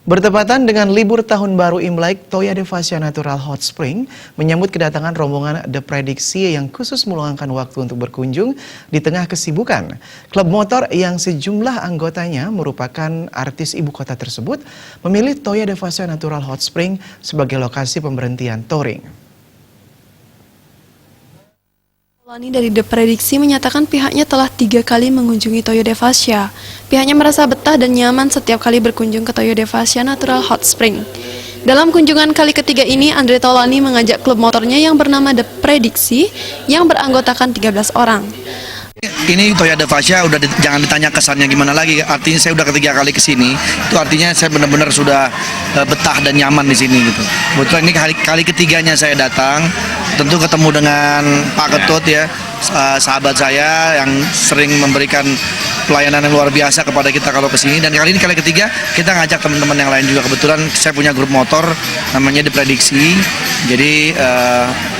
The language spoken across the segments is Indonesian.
Bertepatan dengan libur tahun baru Imlek, Toya Devasya Natural Hot Spring menyambut kedatangan rombongan The Prediksi yang khusus meluangkan waktu untuk berkunjung di tengah kesibukan. Klub motor yang sejumlah anggotanya merupakan artis ibu kota tersebut memilih Toya Devasya Natural Hot Spring sebagai lokasi pemberhentian touring. Lani dari The Prediksi menyatakan pihaknya telah 3 kali mengunjungi Toya Devasya. Pihaknya merasa betah dan nyaman setiap kali berkunjung ke Toya Devasya Natural Hot Spring. Dalam kunjungan kali ketiga ini, Andre Taulani mengajak klub motornya yang bernama The Prediksi yang beranggotakan 13 orang. Ini Toya Devasya udah jangan ditanya kesannya gimana lagi. Artinya saya udah ketiga kali kesini. Itu artinya saya benar-benar sudah betah dan nyaman di sini gitu. Kebetulan ini kali ketiganya saya datang. Tentu ketemu dengan Pak Ketut ya, sahabat saya yang sering memberikan pelayanan yang luar biasa kepada kita kalau kesini. Dan kali ini kali ketiga kita ngajak teman-teman yang lain juga. Kebetulan saya punya grup motor namanya The Prediksi. Jadi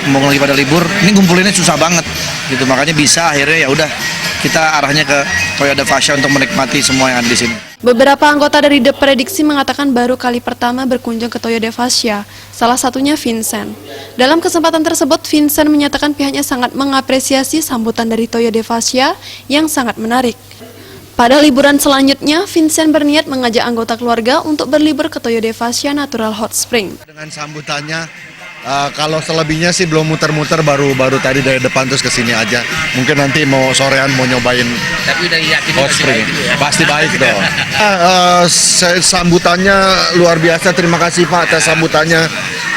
mau lagi pada libur, ini ngumpulinnya susah banget gitu. Makanya bisa akhirnya ya udah kita arahnya ke Toya Devasya untuk menikmati semua yang ada di sini. Beberapa anggota dari The Prediksi mengatakan baru kali pertama berkunjung ke Toya Devasya, salah satunya Vincent. Dalam kesempatan tersebut, Vincent menyatakan pihaknya sangat mengapresiasi sambutan dari Toya Devasya yang sangat menarik. Pada liburan selanjutnya, Vincent berniat mengajak anggota keluarga untuk berlibur ke Toya Devasya Natural Hot Spring. Dengan sambutannya, kalau selebihnya sih belum muter-muter, baru tadi dari depan terus ke sini aja. Mungkin nanti mau sorean mau nyobain. Tapi udah yakin Hot Spring. gitu ya? Pasti baik dong. Sambutannya luar biasa. Terima kasih Pak atas sambutannya.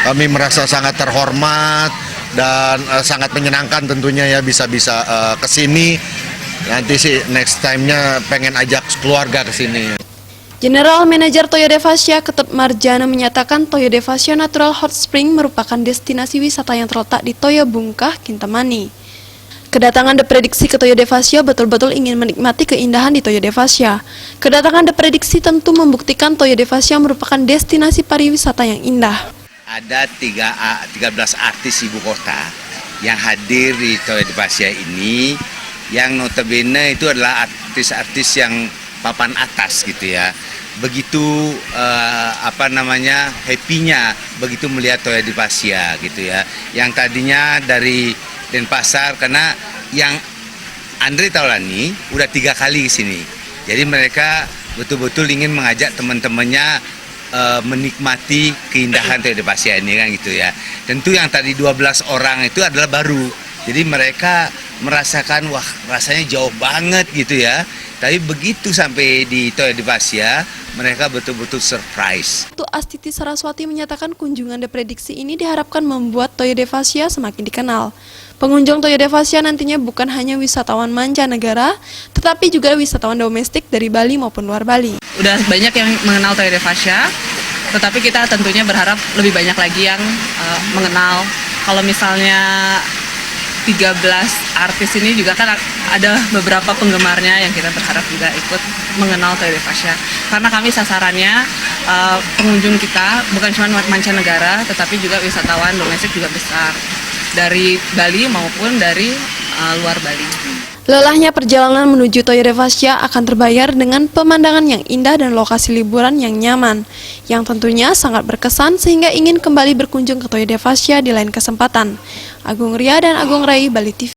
Kami merasa sangat terhormat dan sangat menyenangkan tentunya ya bisa ke sini. Nanti sih next time-nya pengen ajak keluarga ke sini. General Manager Toya Devasya Ketut Marjana menyatakan Toya Devasya Natural Hot Spring merupakan destinasi wisata yang terletak di Toya Bungkah, Kintamani. Kedatangan The Prediksi ke Toya Devasya betul-betul ingin menikmati keindahan di Toya Devasya. Kedatangan The Prediksi tentu membuktikan Toya Devasya merupakan destinasi pariwisata yang indah. Ada 13 artis ibu kota yang hadir di Toya Devasya ini, yang notabene itu adalah artis-artis yang papan atas gitu ya. Begitu happy-nya begitu melihat Toya Devasya gitu ya. Yang tadinya dari Denpasar, karena yang Andre Taulani udah 3 kali ke sini. Jadi mereka betul-betul ingin mengajak teman-temannya menikmati keindahan Toya Devasya ini kan gitu ya. Tentu yang tadi 12 orang itu adalah baru. Jadi mereka merasakan wah rasanya jauh banget gitu ya. Tapi begitu sampai di Toya Devasya, mereka betul-betul surprise. Astiti Saraswati menyatakan kunjungan The Prediksi ini diharapkan membuat Toya Devasya semakin dikenal. Pengunjung Toya Devasya nantinya bukan hanya wisatawan mancanegara, tetapi juga wisatawan domestik dari Bali maupun luar Bali. Udah banyak yang mengenal Toya Devasya, tetapi kita tentunya berharap lebih banyak lagi yang mengenal. Kalau misalnya 13 artis ini juga kan ada beberapa penggemarnya yang kita berharap juga ikut mengenal Toya Devasya. Karena kami sasarannya pengunjung kita bukan cuma mancanegara, tetapi juga wisatawan domestik juga besar. Dari Bali maupun dari luar Bali. Lelahnya perjalanan menuju Toya Devasya akan terbayar dengan pemandangan yang indah dan lokasi liburan yang nyaman, yang tentunya sangat berkesan sehingga ingin kembali berkunjung ke Toya Devasya di lain kesempatan. Agung Ria dan Agung Rai, Bali TV.